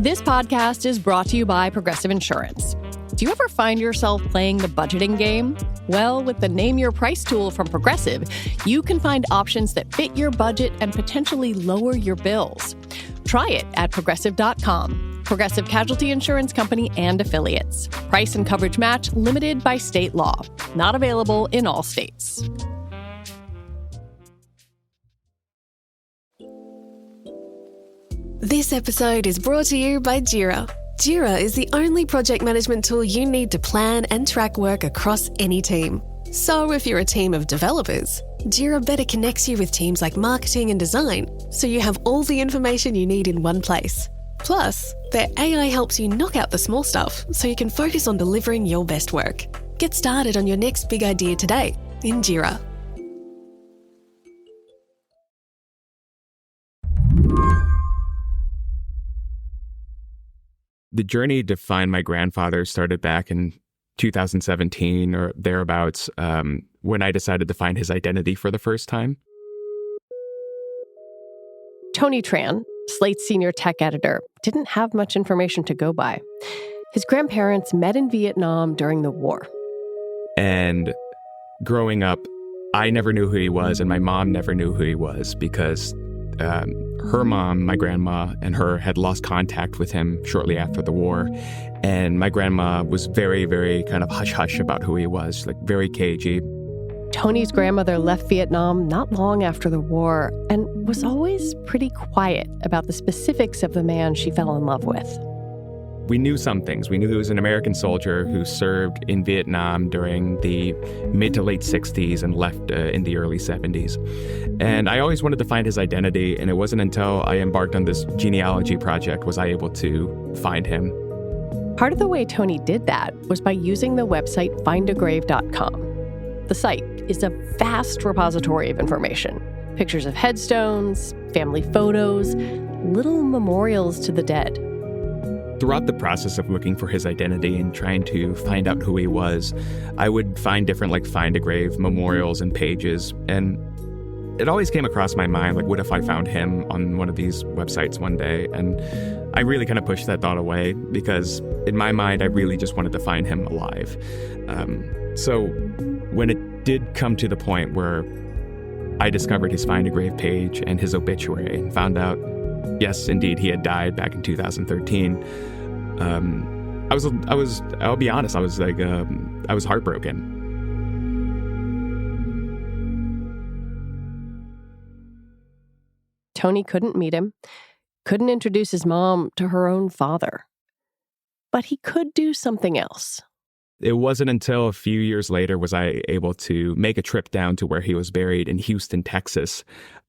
This podcast is brought to you by Progressive Insurance. Do you ever find yourself playing the budgeting game? Well, with the Name Your Price tool from Progressive, you can find options that fit your budget and potentially lower your bills. Try it at Progressive.com. Progressive Casualty Insurance Company and Affiliates. Price and coverage match limited by state law. Not available in all states. This episode is brought to you by Jira. Jira is the only project management tool you need to plan and track work across any team. So if you're a team of developers, Jira better connects you with teams like marketing and design, so you have all the information you need in one place. Plus, their AI helps you knock out the small stuff so you can focus on delivering your best work. Get started on your next big idea today in Jira. The journey to find my grandfather started back in 2017 or thereabouts, when I decided to find his identity for the first time. Tony Tran, Slate's senior tech editor, didn't have much information to go by. His grandparents met in Vietnam during the war. And growing up, I never knew who he was, and my mom never knew who he was because her mom, my grandma, and her had lost contact with him shortly after the war. And my grandma was very, very kind of hush-hush about who he was, like very cagey. Tony's grandmother left Vietnam not long after the war and was always pretty quiet about the specifics of the man she fell in love with. We knew some things. We knew he was an American soldier who served in Vietnam during the mid to late 60s and left in the early 70s. And I always wanted to find his identity, and it wasn't until I embarked on this genealogy project was I able to find him. Part of the way Tony did that was by using the website findagrave.com. The site is a vast repository of information. Pictures of headstones, family photos, little memorials to the dead. Throughout the process of looking for his identity and trying to find out who he was, I would find different Find a Grave memorials and pages. And it always came across my mind, what if I found him on one of these websites one day? And I really kind of pushed that thought away because in my mind, I really just wanted to find him alive. So when it did come to the point where I discovered his Find a Grave page and his obituary and found out, yes, indeed, he had died back in 2013. I'll be honest, I was heartbroken. Tony couldn't meet him, couldn't introduce his mom to her own father. But he could do something else. It wasn't until a few years later was I able to make a trip down to where he was buried in Houston, Texas,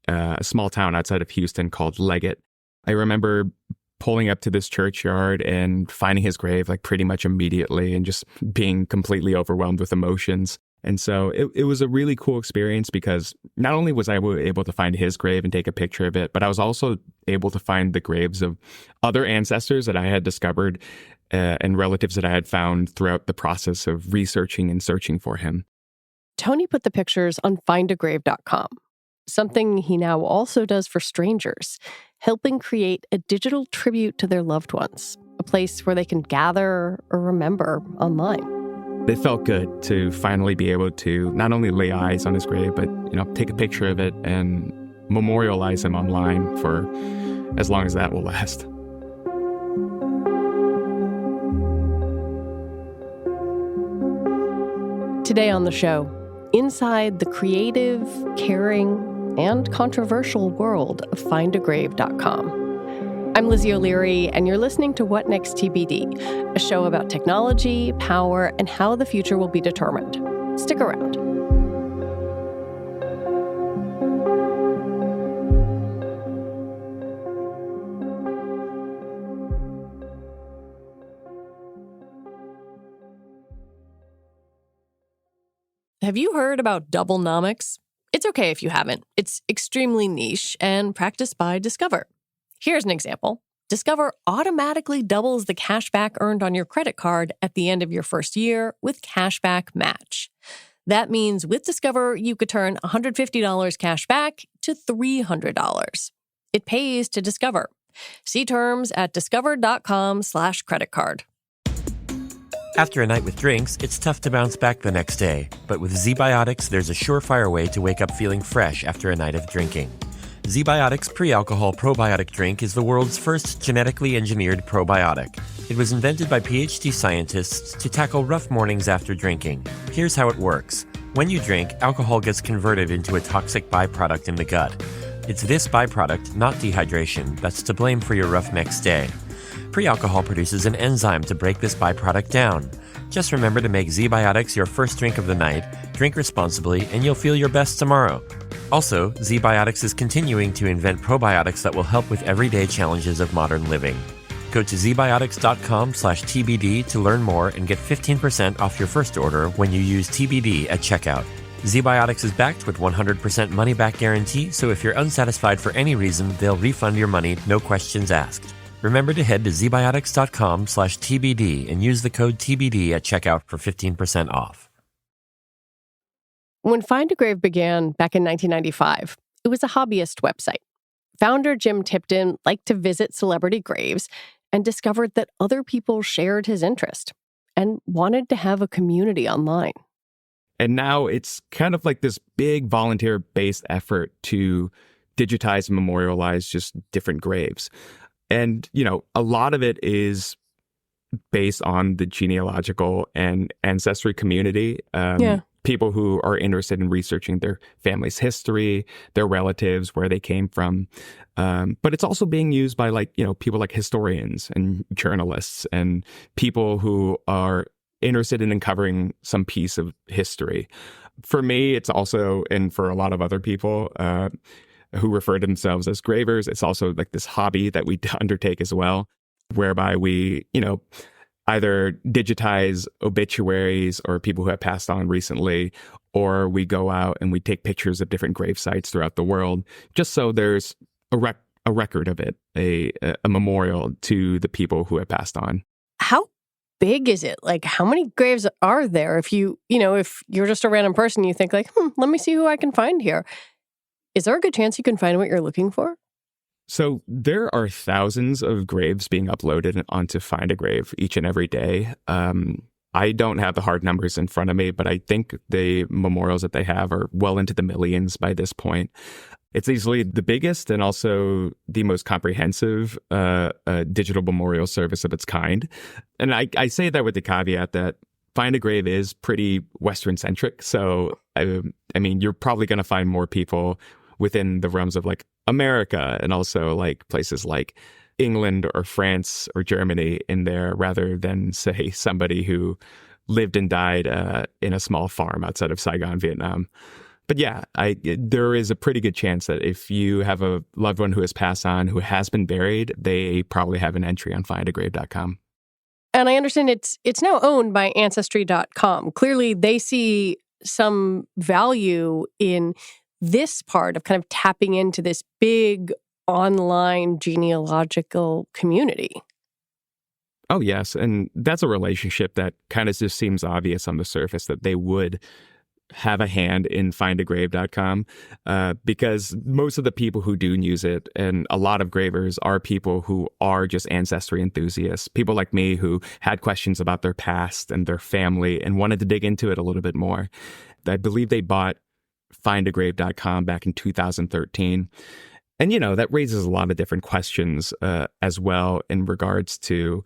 a small town outside of Houston called Leggett. I remember pulling up to this churchyard and finding his grave pretty much immediately and just being completely overwhelmed with emotions. And so it was a really cool experience because not only was I able to find his grave and take a picture of it, but I was also able to find the graves of other ancestors that I had discovered and relatives that I had found throughout the process of researching and searching for him. Tony put the pictures on findagrave.com, something he now also does for strangers, helping create a digital tribute to their loved ones, a place where they can gather or remember online. It felt good to finally be able to not only lay eyes on his grave, but take a picture of it and memorialize him online for as long as that will last. Today on the show, inside the creative, caring, and controversial world of findagrave.com. I'm Lizzie O'Leary, and you're listening to What Next TBD, a show about technology, power, and how the future will be determined. Stick around. Have you heard about doublenomics? It's okay if you haven't. It's extremely niche and practiced by Discover. Here's an example. Discover automatically doubles the cashback earned on your credit card at the end of your first year with Cashback Match. That means with Discover, you could turn $150 cash back to $300. It pays to Discover. See terms at discover.com/creditcard. After a night with drinks, it's tough to bounce back the next day. But with Z-Biotics, there's a surefire way to wake up feeling fresh after a night of drinking. Z-Biotics Pre-Alcohol Probiotic Drink is the world's first genetically engineered probiotic. It was invented by PhD scientists to tackle rough mornings after drinking. Here's how it works. When you drink, alcohol gets converted into a toxic byproduct in the gut. It's this byproduct, not dehydration, that's to blame for your rough next day. Pre-alcohol produces an enzyme to break this byproduct down. Just remember to make Z-Biotics your first drink of the night, drink responsibly, and you'll feel your best tomorrow. Also, Z-Biotics is continuing to invent probiotics that will help with everyday challenges of modern living. Go to zbiotics.com/TBD to learn more and get 15% off your first order when you use TBD at checkout. Z-Biotics is backed with 100% money-back guarantee, so if you're unsatisfied for any reason, they'll refund your money, no questions asked. Remember to head to zbiotics.com/TBD and use the code TBD at checkout for 15% off. When Find a Grave began back in 1995, it was a hobbyist website. Founder Jim Tipton liked to visit celebrity graves and discovered that other people shared his interest and wanted to have a community online. And now it's kind of like this big volunteer-based effort to digitize and memorialize just different graves. And, a lot of it is based on the genealogical and ancestry community. People who are interested in researching their family's history, their relatives, where they came from. But it's also being used by people like historians and journalists and people who are interested in uncovering some piece of history. For me, it's also, and for a lot of other people, who refer to themselves as gravers, it's also like this hobby that we undertake as well, whereby we, either digitize obituaries or people who have passed on recently, or we go out and we take pictures of different grave sites throughout the world, just so there's a record of it, a memorial to the people who have passed on. How big is it? Like, how many graves are there? If if you're just a random person, you think let me see who I can find here. Is there a good chance you can find what you're looking for? So there are thousands of graves being uploaded onto Find a Grave each and every day. I don't have the hard numbers in front of me, but I think the memorials that they have are well into the millions by this point. It's easily the biggest and also the most comprehensive digital memorial service of its kind. And I say that with the caveat that Find a Grave is pretty Western-centric. So, you're probably going to find more people within the realms of America and also places like England or France or Germany in there, rather than, say, somebody who lived and died in a small farm outside of Saigon, Vietnam. But yeah, there is a pretty good chance that if you have a loved one who has passed on, who has been buried, they probably have an entry on findagrave.com. And I understand it's now owned by Ancestry.com. Clearly, they see some value in this part of kind of tapping into this big online genealogical community. Oh, yes. And that's a relationship that kind of just seems obvious on the surface, that they would have a hand in findagrave.com because most of the people who do use it, and a lot of gravers, are people who are just ancestry enthusiasts, people like me who had questions about their past and their family and wanted to dig into it a little bit more. I believe they bought findagrave.com back in 2013. And, that raises a lot of different questions as well in regards to,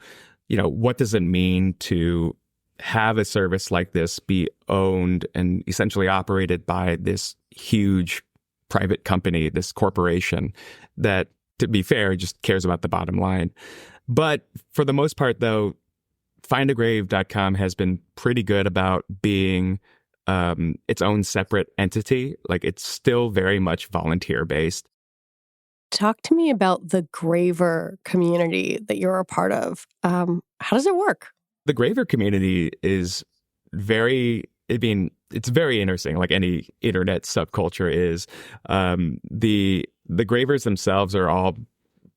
what does it mean to have a service like this be owned and essentially operated by this huge private company, this corporation that, to be fair, just cares about the bottom line. But for the most part, though, findagrave.com has been pretty good about being its own separate entity. It's still very much volunteer-based. Talk to me about the graver community that you're a part of. How does it work? The graver community is it's very interesting, like any internet subculture is. The gravers themselves are all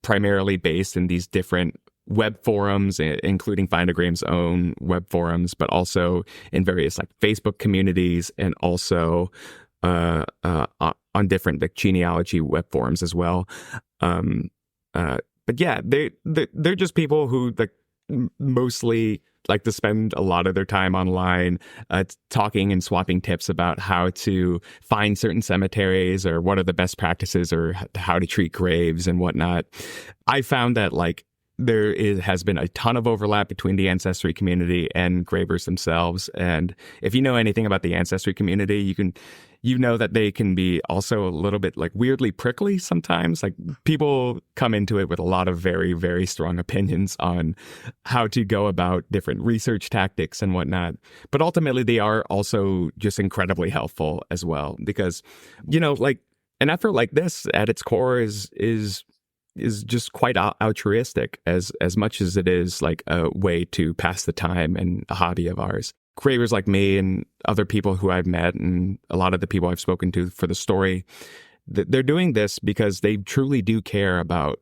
primarily based in these different web forums, including Find a Grave's own web forums, but also in various Facebook communities, and also on different genealogy web forums as well. But yeah, they're just people who like mostly like to spend a lot of their time online talking and swapping tips about how to find certain cemeteries or what are the best practices or how to treat graves and whatnot. I found that like has been a ton of overlap between the ancestry community and gravers themselves. And if you know anything about the ancestry community, you know that they can be also a little bit like weirdly prickly sometimes. Like people come into it with a lot of very, very strong opinions on how to go about different research tactics and whatnot. But ultimately, they are also just incredibly helpful as well, because, you know, like an effort like this at its core is just quite altruistic as much as it is like a way to pass the time and a hobby of ours. Gravers like me and other people who I've met and a lot of the people I've spoken to for the story, they're doing this because they truly do care about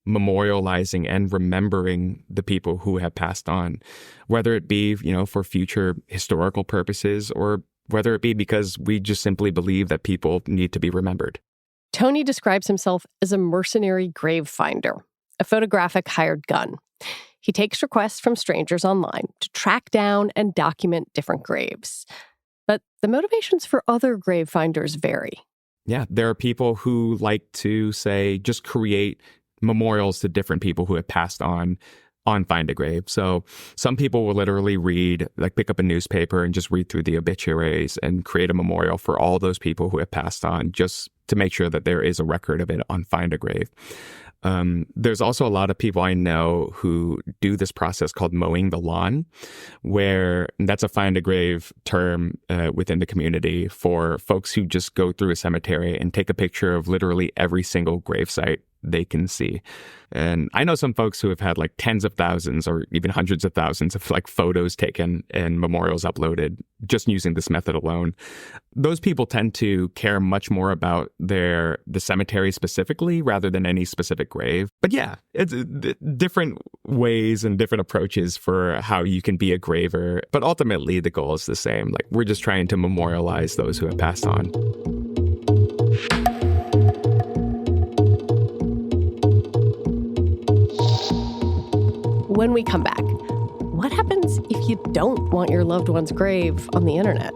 memorializing and remembering the people who have passed on, whether it be, you know, for future historical purposes or whether it be because we just simply believe that people need to be remembered. Tony describes himself as a mercenary grave finder, a photographic hired gun. He takes requests from strangers online to track down and document different graves. But the motivations for other grave finders vary. Yeah, there are people who like to, say, just create memorials to different people who have passed on Find a Grave. So some people will literally pick up a newspaper and just read through the obituaries and create a memorial for all those people who have passed on, just to make sure that there is a record of it on Find a Grave. There's also a lot of people I know who do this process called mowing the lawn, where that's a Find a Grave term within the community for folks who just go through a cemetery and take a picture of literally every single gravesite they can see. And I know some folks who have had like tens of thousands or even hundreds of thousands of like photos taken and memorials uploaded just using this method alone. Those people tend to care much more about the cemetery specifically rather than any specific grave. But yeah, it's different ways and different approaches for how you can be a graver. But ultimately, the goal is the same. Like, we're just trying to memorialize those who have passed on. When we come back, what happens if you don't want your loved one's grave on the internet?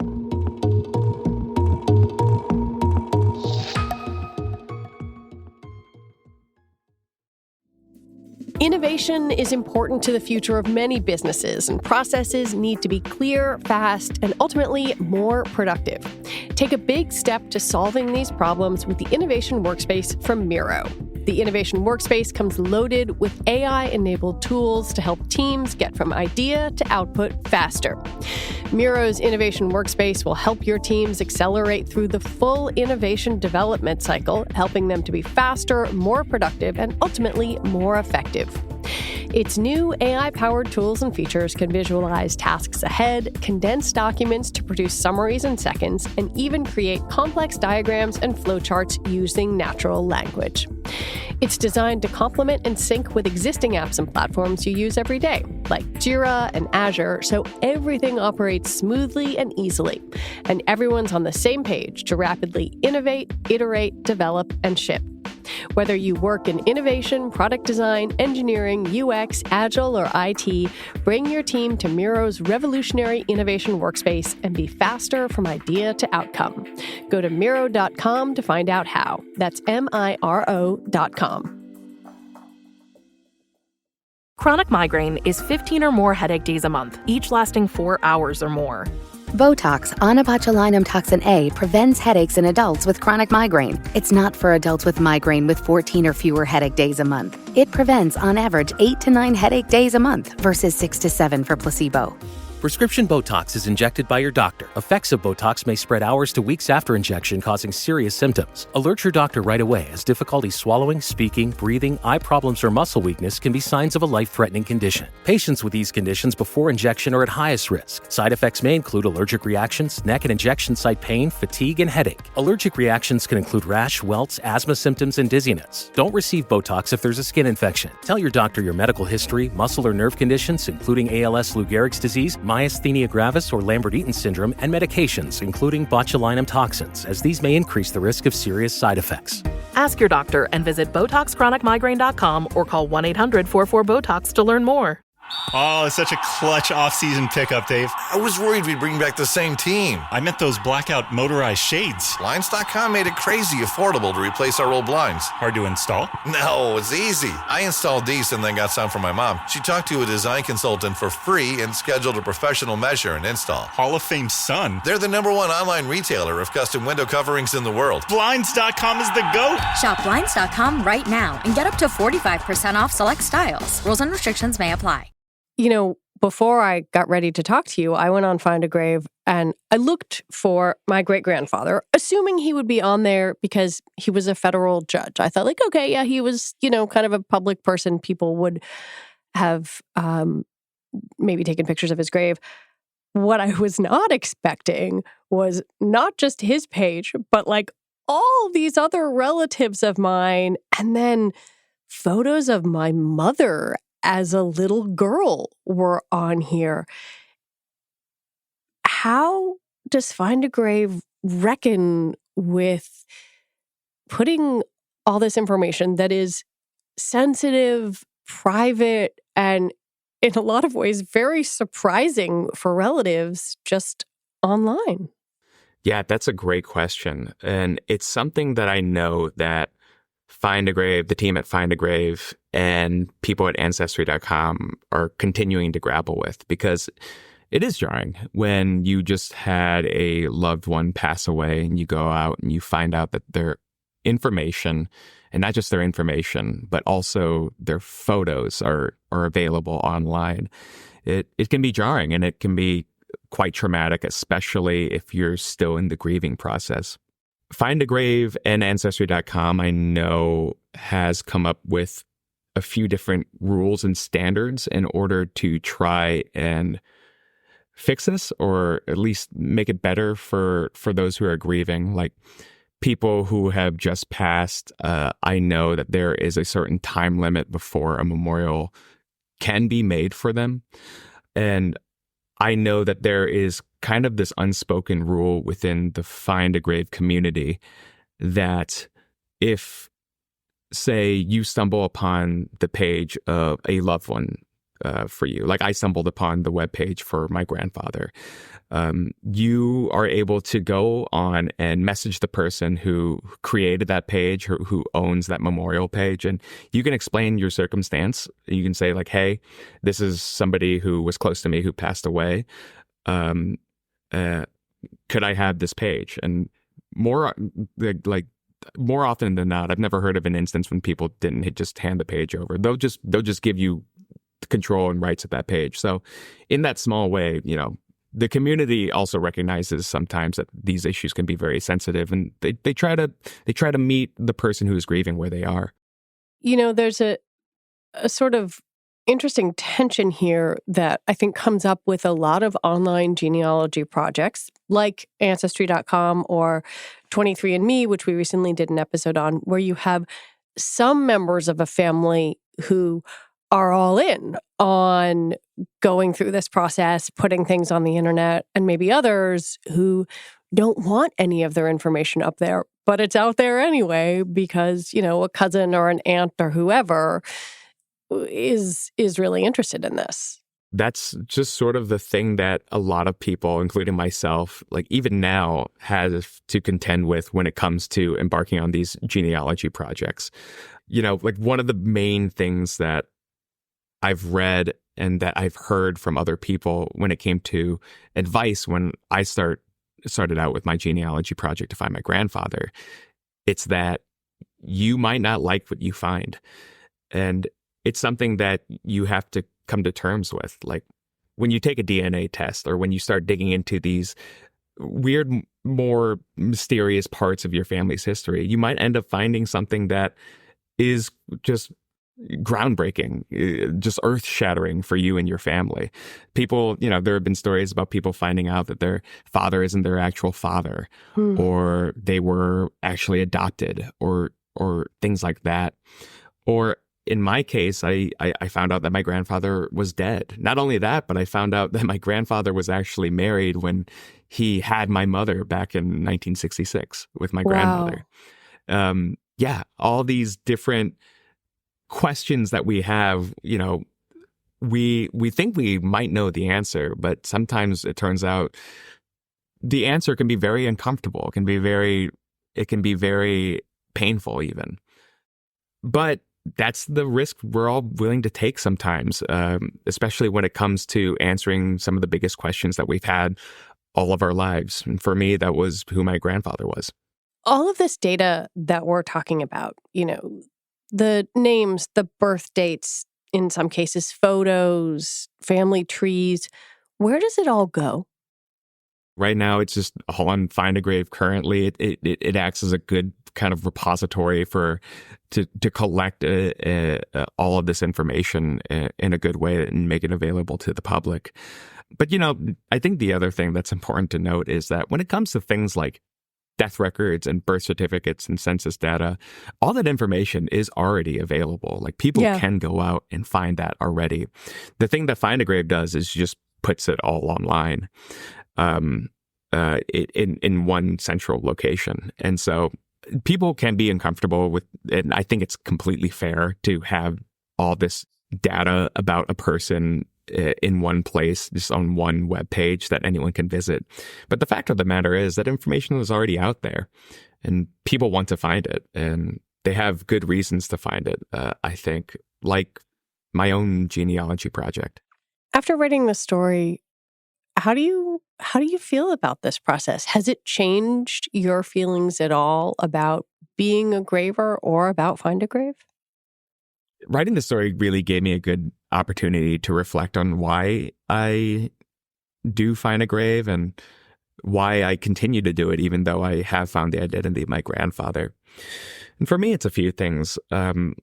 Innovation is important to the future of many businesses, and processes need to be clear, fast, and ultimately more productive. Take a big step to solving these problems with the Innovation Workspace from Miro. The Innovation Workspace comes loaded with AI-enabled tools to help teams get from idea to output faster. Miro's Innovation Workspace will help your teams accelerate through the full innovation development cycle, helping them to be faster, more productive, and ultimately more effective. Its new AI-powered tools and features can visualize tasks ahead, condense documents to produce summaries in seconds, and even create complex diagrams and flowcharts using natural language. It's designed to complement and sync with existing apps and platforms you use every day, like Jira and Azure, so everything operates smoothly and easily, and everyone's on the same page to rapidly innovate, iterate, develop, and ship. Whether you work in innovation, product design, engineering, UX, Agile, or IT, bring your team to Miro's revolutionary Innovation Workspace and be faster from idea to outcome. Go to Miro.com to find out how. That's MIRO.com. Chronic migraine is 15 or more headache days a month, each lasting 4 hours or more. Botox, onabotulinum toxin A, prevents headaches in adults with chronic migraine. It's not for adults with migraine with 14 or fewer headache days a month. It prevents, on average, 8 to 9 headache days a month versus 6 to 7 for placebo. Prescription Botox is injected by your doctor. Effects of Botox may spread hours to weeks after injection, causing serious symptoms. Alert your doctor right away, as difficulty swallowing, speaking, breathing, eye problems, or muscle weakness can be signs of a life-threatening condition. Patients with these conditions before injection are at highest risk. Side effects may include allergic reactions, neck and injection site pain, fatigue, and headache. Allergic reactions can include rash, welts, asthma symptoms, and dizziness. Don't receive Botox if there's a skin infection. Tell your doctor your medical history, muscle or nerve conditions, including ALS, Lou Gehrig's disease, myasthenia gravis or Lambert-Eaton syndrome, and medications, including botulinum toxins, as these may increase the risk of serious side effects. Ask your doctor and visit BotoxChronicMigraine.com or call 1-800-44-BOTOX to learn more. Oh, it's such a clutch off-season pickup, Dave. I was worried we'd bring back the same team. I meant those blackout motorized shades. Blinds.com made it crazy affordable to replace our old blinds. Hard to install? No, it's easy. I installed these and then got some for my mom. She talked to a design consultant for free and scheduled a professional measure and install. Hall of Fame son. They're the #1 online retailer of custom window coverings in the world. Blinds.com is the GOAT. Shop Blinds.com right now and get up to 45% off select styles. Rules and restrictions may apply. You know, before I got ready to talk to you, I went on Find a Grave and I looked for my great-grandfather, assuming he would be on there because he was a federal judge. I thought, like, okay, yeah, he was, kind of a public person. People would have maybe taken pictures of his grave. What I was not expecting was not just his page, but like all these other relatives of mine, and then photos of my mother as a little girl were on here. How does Find a Grave reckon with putting all this information that is sensitive, private, and in a lot of ways very surprising for relatives just online? Yeah, that's a great question. And it's something that I know that Find a Grave, the team at Find a Grave, and people at Ancestry.com are continuing to grapple with, because it is jarring when you just had a loved one pass away and you go out and you find out that their information, and not just their information, but also their photos are available online. It can be jarring, and it can be quite traumatic, especially if you're still in the grieving process. Find a Grave and Ancestry.com, I know, has come up with a few different rules and standards in order to try and fix this, or at least make it better for those who are grieving. Like people who have just passed, I know that there is a certain time limit before a memorial can be made for them. And I know that there is kind of this unspoken rule within the Find a Grave community that if, say, you stumble upon the page of a loved one for you, like I stumbled upon the webpage for my grandfather, you are able to go on and message the person who created that page, or who owns that memorial page, and you can explain your circumstance. You can say, like, hey, this is somebody who was close to me who passed away. Could I have this page? And more often than not, I've never heard of an instance when people didn't just hand the page over. They'll just give you control and rights of that page. So in that small way, the community also recognizes sometimes that these issues can be very sensitive, and they try to meet the person who is grieving where they are. There's a sort of interesting tension here that I think comes up with a lot of online genealogy projects like Ancestry.com or 23andMe, which we recently did an episode on, where you have some members of a family who are all in on going through this process, putting things on the internet, and maybe others who don't want any of their information up there, but it's out there anyway because, a cousin or an aunt or whoever is really interested in this. That's just sort of the thing that a lot of people, including myself, like even now, has to contend with when it comes to embarking on these genealogy projects. Like one of the main things that I've read and that I've heard from other people when it came to advice when I started out with my genealogy project to find my grandfather, it's that you might not like what you find. And it's something that you have to come to terms with. Like when you take a DNA test, or when you start digging into these weird, more mysterious parts of your family's history, you might end up finding something that is just groundbreaking, just earth-shattering for you and your family. People, there have been stories about people finding out that their father isn't their actual father, or they were actually adopted, or things like that. Or in my case, I found out that my grandfather was dead. Not only that, but I found out that my grandfather was actually married when he had my mother back in 1966 with my grandmother. Yeah, all these different questions that we have, we think we might know the answer, but sometimes it turns out the answer can be very uncomfortable. It can be very painful even. But that's the risk we're all willing to take sometimes, especially when it comes to answering some of the biggest questions that we've had all of our lives. And for me, that was who my grandfather was. All of this data that we're talking about, the names, the birth dates, in some cases, photos, family trees, where does it all go? Right now, it's just all on Find a Grave currently. It acts as a good kind of repository to collect all of this information in a good way and make it available to the public. But, I think the other thing that's important to note is that when it comes to things like death records and birth certificates and census data, all that information is already available. Like people can go out and find that already. The thing that Find a Grave does is just puts it all online. In one central location. And so people can be uncomfortable with, and I think it's completely fair to have all this data about a person in one place, just on one web page that anyone can visit. But the fact of the matter is that information is already out there and people want to find it, and they have good reasons to find it, I think, like my own genealogy project. After writing the story, how do you feel about this process? Has it changed your feelings at all about being a graver or about Find a Grave? Writing the story really gave me a good opportunity to reflect on why I do Find a Grave and why I continue to do it, even though I have found the identity of my grandfather. And for me, it's a few things. And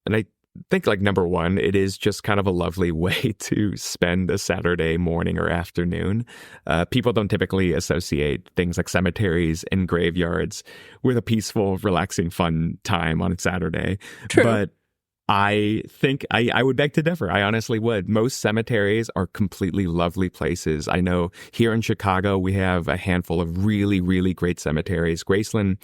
I think, like, number one, it is just kind of a lovely way to spend a Saturday morning or afternoon. People don't typically associate things like cemeteries and graveyards with a peaceful, relaxing, fun time on a Saturday. True. But I think I would beg to differ. I honestly would. Most cemeteries are completely lovely places. I know here in Chicago, we have a handful of really, really great cemeteries. Graceland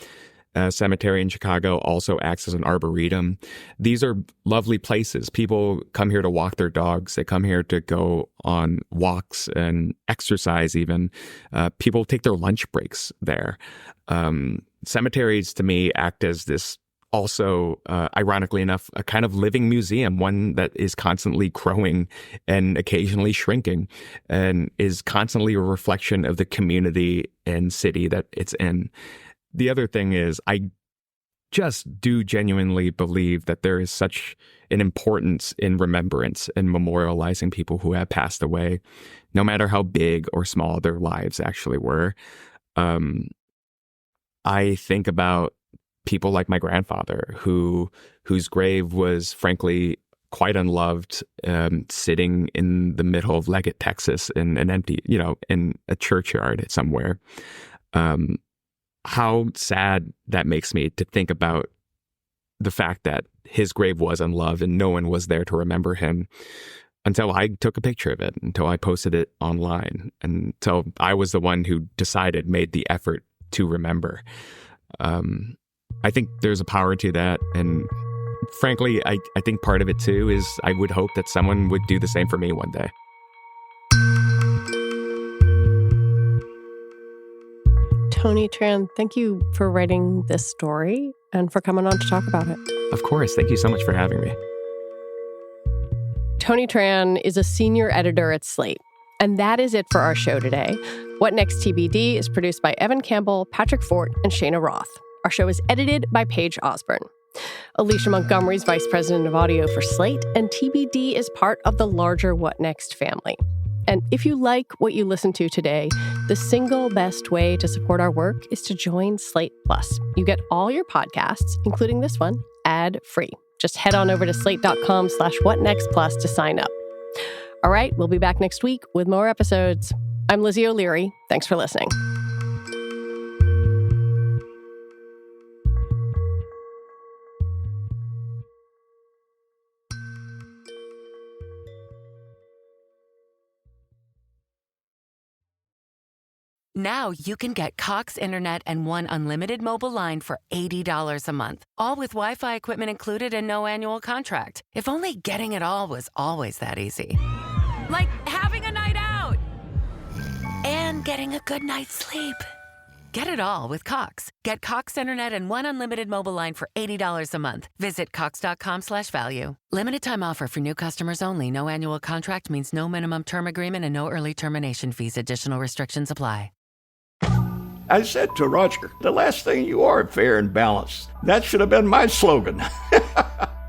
Cemetery in Chicago also acts as an arboretum. These are lovely places. People come here to walk their dogs. They come here to go on walks and exercise even. People take their lunch breaks there. Cemeteries, to me, act as this also, ironically enough, a kind of living museum, one that is constantly growing and occasionally shrinking and is constantly a reflection of the community and city that it's in. The other thing is, I just do genuinely believe that there is such an importance in remembrance and memorializing people who have passed away, no matter how big or small their lives actually were. I think about people like my grandfather, whose grave was frankly quite unloved, sitting in the middle of Leggett, Texas, in an empty, in a churchyard somewhere. How sad that makes me to think about the fact that his grave was unloved and no one was there to remember him until I took a picture of it, until I posted it online, until I was the one who made the effort to remember. I think there's a power to that. And frankly, I think part of it too is I would hope that someone would do the same for me one day. Tony Tran, thank you for writing this story and for coming on to talk about it. Of course. Thank you so much for having me. Tony Tran is a senior editor at Slate. And that is it for our show today. What Next TBD is produced by Evan Campbell, Patrick Fort, and Shayna Roth. Our show is edited by Paige Osborne. Alicia Montgomery is vice president of audio for Slate, and TBD is part of the larger What Next family. And if you like what you listened to today, the single best way to support our work is to join Slate Plus. You get all your podcasts, including this one, ad-free. Just head on over to slate.com/whatnextplus to sign up. All right, we'll be back next week with more episodes. I'm Lizzie O'Leary. Thanks for listening. Now you can get Cox Internet and one unlimited mobile line for $80 a month, all with Wi-Fi equipment included and no annual contract. If only getting it all was always that easy. Like having a night out and getting a good night's sleep. Get it all with Cox. Get Cox Internet and one unlimited mobile line for $80 a month. Visit cox.com/value. Limited time offer for new customers only. No annual contract means no minimum term agreement and no early termination fees. Additional restrictions apply. I said to Roger, the last thing you are fair and balanced. That should have been my slogan.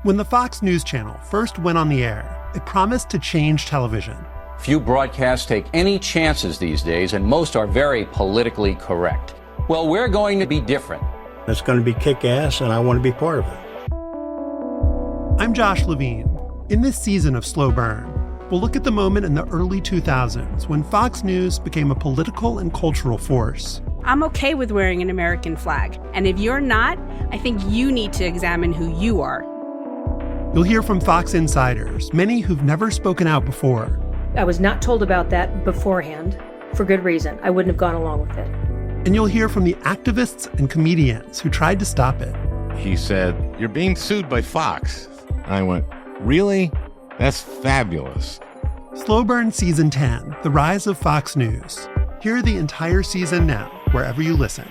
When the Fox News Channel first went on the air, it promised to change television. Few broadcasts take any chances these days, and most are very politically correct. Well, we're going to be different. It's going to be kick-ass, and I want to be part of it. I'm Josh Levine. In this season of Slow Burn, we'll look at the moment in the early 2000s when Fox News became a political and cultural force. I'm okay with wearing an American flag. And if you're not, I think you need to examine who you are. You'll hear from Fox insiders, many who've never spoken out before. I was not told about that beforehand, for good reason. I wouldn't have gone along with it. And you'll hear from the activists and comedians who tried to stop it. He said, "You're being sued by Fox." I went, "Really? That's fabulous." Slow Burn Season 10, The Rise of Fox News. Hear the entire season now, wherever you listen.